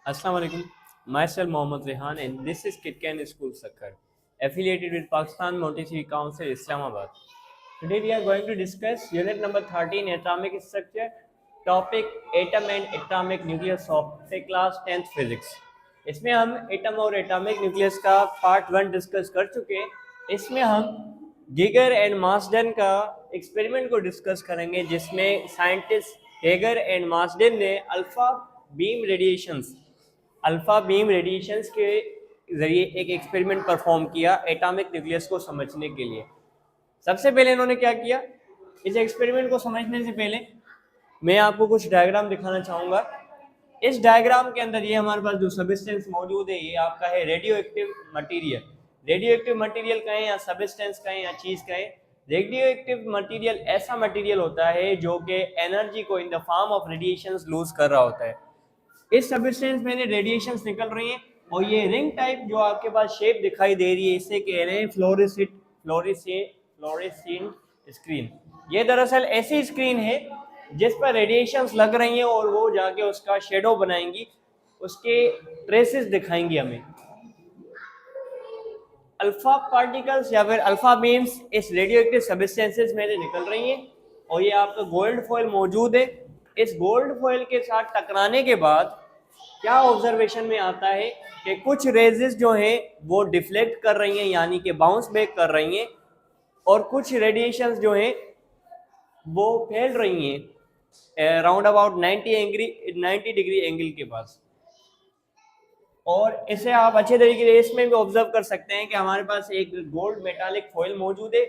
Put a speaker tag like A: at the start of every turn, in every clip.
A: Assalamu alaikum. Myself Mohammad Rehan and this is Kitcan School Sakkar, affiliated with Pakistan Montessori Council, Islamabad. Today we are going to discuss unit number 13, atomic structure, topic atom and atomic nucleus of say class 10th physics. इसमें हम atom और atomic nucleus का part 1 discuss कर चुके हैं। इसमें हम Geiger and Marsden का एक्सपेरिमेंट को डिस्कस करेंगे, जिसमें साइंटिस्ट गीगर एंड मार्सडेन ने अल्फा बीम रेडिएशंस के ज़रिए एक एक्सपेरिमेंट परफॉर्म किया एटॉमिक न्यूक्लियस को समझने के लिए। सबसे पहले इन्होंने क्या किया, इस एक्सपेरिमेंट को समझने से पहले मैं आपको कुछ डायग्राम दिखाना चाहूँगा। इस डायग्राम के अंदर ये हमारे पास जो सब्सटेंस मौजूद है, ये आपका है radio active material. Radio active material कहें या सब्सटेंस कहें या चीज़ कहें, रेडियो एक्टिव मटीरियल ऐसा मटीरियल होता है जो कि एनर्जी को in the form of radiations lose कर रहा होता है। इस सब्सटेंस में रेडिएशंस निकल रही हैं और ये रिंग टाइप जो आपके पास शेप दिखाई दे रही है, इसे कह रहे हैं फ्लोरेसेंट स्क्रीन। ये दरअसल ऐसी स्क्रीन है जिस पर रेडिएशंस लग रही हैं और वो जाके उसका शेडो बनाएंगी, उसके ट्रेसेस दिखाएंगी हमें। अल्फा पार्टिकल्स या फिर अल्फा बीम्स इस रेडियो एक्टिव सब्सटेंसेस में से निकल रही हैं और ये आपका गोल्ड फॉयल मौजूद है। इस गोल्ड फॉयल के साथ टकराने के बाद क्या ऑब्जर्वेशन में आता है कि कुछ रेजेस जो हैं वो डिफ्लेक्ट कर रही हैं, यानी कि बाउंस बैक कर रही हैं, और कुछ रेडिएशंस जो हैं वो फैल रही हैं राउंड अबाउट 90 डिग्री एंगल के पास। और इसे आप अच्छे तरीके से इसमें भी ऑब्जर्व कर सकते हैं कि हमारे पास एक गोल्ड मेटालिक फॉइल मौजूद है,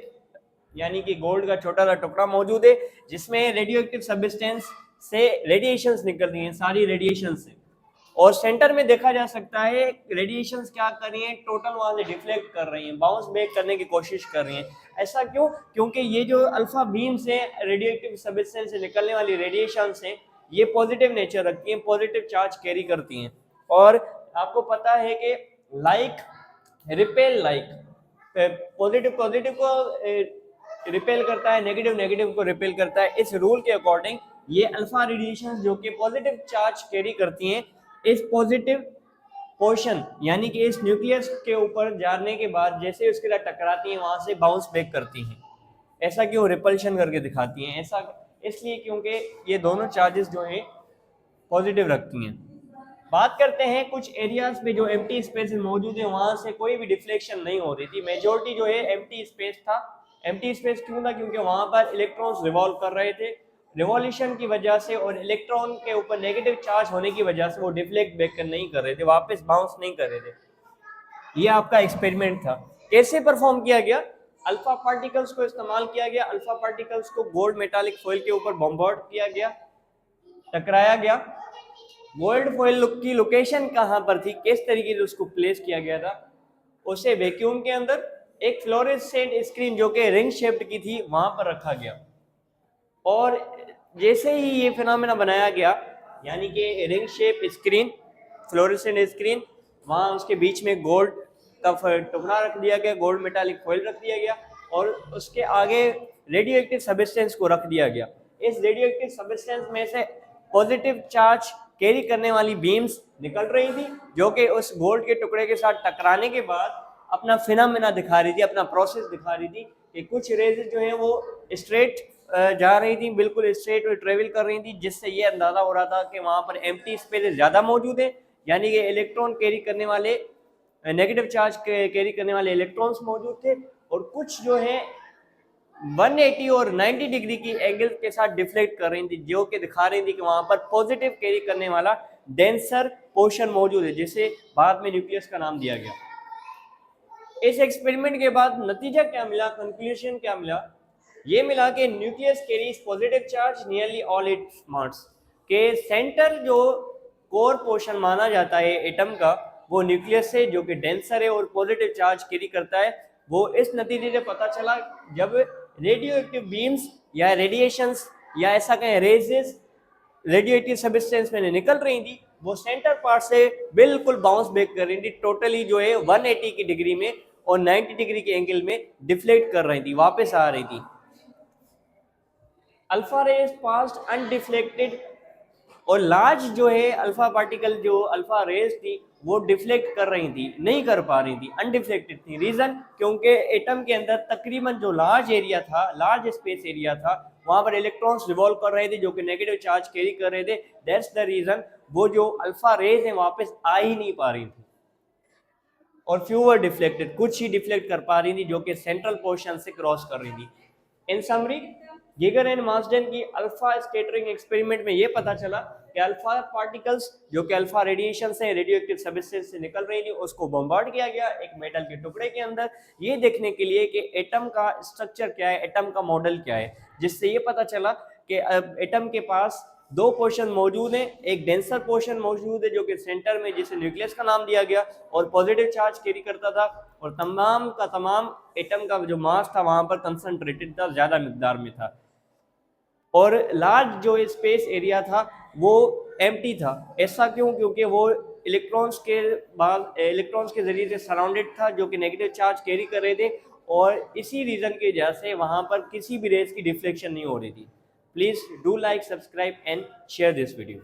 A: यानी कि गोल्ड का छोटा सा टुकड़ा मौजूद है जिसमें रेडियो एक्टिव सब्सटेंस से रेडिएशंस निकल रही हैं, सारी रेडिएशन से। और सेंटर में देखा जा सकता है रेडिएशंस क्या कर रही हैं, टोटल वहां से डिफ्लेक्ट कर रही हैं, बाउंस बैक करने की कोशिश कर रही हैं। ऐसा क्यों? क्योंकि ये जो अल्फा बीम से रेडियो एक्टिव सब्सटेंस से निकलने वाली रेडिएशंस हैं, ये पॉजिटिव नेचर रखती हैं, पॉजिटिव चार्ज कैरी करती हैं। और आपको पता है कि लाइक रिपेल पॉजिटिव पॉजिटिव को रिपेल करता है, नेगेटिव नेगेटिव को रिपेल करता है। इस रूल के अकॉर्डिंग ये अल्फा रेडिएशन जो कि पॉजिटिव चार्ज कैरी करती हैं, इस पॉजिटिव पोर्शन यानी कि इस न्यूक्लियस के ऊपर जाने के बाद जैसे उसके साथ टकराती हैं वहां से बाउंस बैक करती हैं। ऐसा क्यों? रिपल्शन करके दिखाती हैं। ऐसा इसलिए क्योंकि ये दोनों चार्जेस जो हैं पॉजिटिव रखती हैं। बात करते हैं कुछ एरियाज पे जो एम्प्टी स्पेस मौजूद है, वहां से कोई भी डिफ्लेक्शन नहीं हो रही थी। मेजोरिटी जो है एम्प्टी स्पेस था। एम्प्टी स्पेस क्यों था? क्योंकि वहां पर इलेक्ट्रॉन्स रिवॉल्व कर रहे थे। रिवॉल्यूशन की वजह से और इलेक्ट्रॉन के ऊपर नेगेटिव चार्ज होने की वजह से वो डिफ्लेक्ट बैक नहीं कर रहे थे, वापस बाउंस नहीं कर रहे थे। ये आपका एक्सपेरिमेंट था। कैसे परफॉर्म किया गया? अल्फा पार्टिकल्स को इस्तेमाल किया गया। अल्फा पार्टिकल्स को गोल्ड मेटालिक फॉइल के ऊपर बॉम्बार्ड किया गया, टकराया गया। गोल्ड फॉइल की लोकेशन कहाँ पर थी, किस तरीके से उसको प्लेस किया गया था, उसे वैक्यूम के अंदर एक फ्लोरेसेंट स्क्रीन जो कि रिंग शेप्ड की थी वहां पर रखा गया। और जैसे ही ये फिनोमेना बनाया गया, यानी कि ring shape screen, fluorescent screen, वहां उसके बीच में गोल्ड का टुकड़ा रख दिया गया, गोल्ड मेटालिक फॉइल रख दिया गया और उसके आगे रेडियो एक्टिव सब्सटेंस को रख दिया गया। इस रेडियो एक्टिव सब्सटेंस में से पॉजिटिव चार्ज कैरी करने वाली बीम्स निकल रही थी जो कि उस गोल्ड के टुकड़े के साथ टकराने के बाद अपना फिनोमेना दिखा रही थी, अपना प्रोसेस दिखा रही थी कि कुछ रेज जो है वो स्ट्रेट जा रही थी, बिल्कुल स्ट्रेट में ट्रेवल कर रही थी, जिससे ये अंदाजा हो रहा था कि वहां पर एम्प्टी स्पेस ज्यादा मौजूद है, यानी कि इलेक्ट्रॉन कैरी करने वाले, नेगेटिव चार्ज कैरी करने वाले इलेक्ट्रॉन्स मौजूद थे। और कुछ जो है 180 और 90 डिग्री की एंगल के साथ डिफ्लेक्ट कर रही थी, जो कि दिखा रही थी कि वहां पर पॉजिटिव कैरी करने वाला डेंसर पोर्शन मौजूद है, जिसे बाद में न्यूक्लियस का नाम दिया गया। इस एक्सपेरिमेंट के बाद नतीजा क्या मिला, कंक्लूजन क्या मिला? ये मिला कि nucleus carries positive charge nearly all its mass, के सेंटर जो कोर पोर्शन माना जाता है एटम का, वो न्यूक्लियस से जो कि डेंसर है और पॉजिटिव चार्ज कैरी करता है। वो इस नतीजे से पता चला जब रेडियो एक्टिव बीम्स या रेडिएशंस या ऐसा कहें रेजेस रेडियो एक्टिव सब्सटेंस में निकल रही थी, वो सेंटर पार्ट से बिल्कुल बाउंस बैक कर रही थी, टोटली जो है 180 की डिग्री में और 90 डिग्री के एंगल में डिफ्लेक्ट कर रही थी, वापस आ रही थी। अल्फा रेज पास्ड अनडिफ्लेक्टेड और लार्ज जो है अल्फा पार्टिकल, जो अल्फा रेज थी, वो डिफ्लेक्ट कर रही थी, नहीं कर पा रही थी, अनडिफ्लेक्टेड थी। रीजन, क्योंकि एटम के अंदर तकरीबन जो लार्ज एरिया था, लार्ज स्पेस एरिया था, वहां पर इलेक्ट्रॉन्स रिवॉल्व कर रहे थे जो कि नेगेटिव चार्ज कैरी कर रहे थे। दैट्स द रीजन वो जो अल्फा रेज है वापस आ ही नहीं पा रही थी, और फ्यूअर डिफ्लेक्टेड, कुछ ही डिफ्लेक्ट कर पा रही थी जो कि सेंट्रल पोर्शन से क्रॉस कर रही थी। इन समरी, गीगर एंड मार्सडेन की अल्फा स्कैटरिंग एक्सपेरिमेंट में ये पता चला कि अल्फा पार्टिकल्स जो कि अल्फा रेडिएशन से, रेडियोएक्टिव सब्सटेंस से निकल रही थी, उसको बम्बार्ड किया गया एक मेटल के टुकड़े के अंदर, ये देखने के लिए कि एटम का स्ट्रक्चर क्या है, एटम का मॉडल क्या है, जिससे ये पता चला कि एटम के पास दो पोर्शन मौजूद हैं। एक डेंसर पोर्शन मौजूद है जो कि सेंटर में, जिसे न्यूक्लियस का नाम दिया गया और पॉजिटिव चार्ज कैरी करता था, और तमाम का तमाम एटम का जो मास था वहां पर कंसंट्रेटेड था, ज्यादा मिकदार में था। और लार्ज जो स्पेस एरिया था वो एम्प्टी था। ऐसा क्यों? क्योंकि वो इलेक्ट्रॉन्स के जरिए से सराउंडेड था जो कि नेगेटिव चार्ज कैरी कर रहे थे, और इसी रीजन की वजह से वहां पर किसी भी रेस की डिफ्लेक्शन नहीं हो रही थी। Please do like, subscribe and share this video.